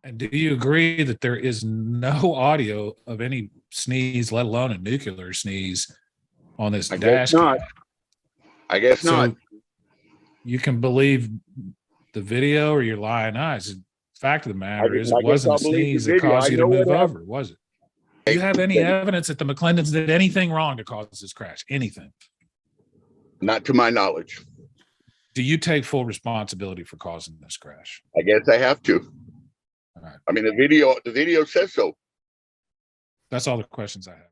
And do you agree that there is no audio of any sneeze, let alone a nuclear sneeze, on this I guess dash not. cam? I guess not. So you can believe the video or your lying eyes. The fact of the matter is, it I guess wasn't I'll a believe the sneeze that video. caused I you to know what move happened. over, was it? Do you have any evidence that the McClendons did anything wrong to cause this crash? Anything? Not to my knowledge. Do you take full responsibility for causing this crash? I guess I have to. All right. I mean, the video says so. That's all the questions I have.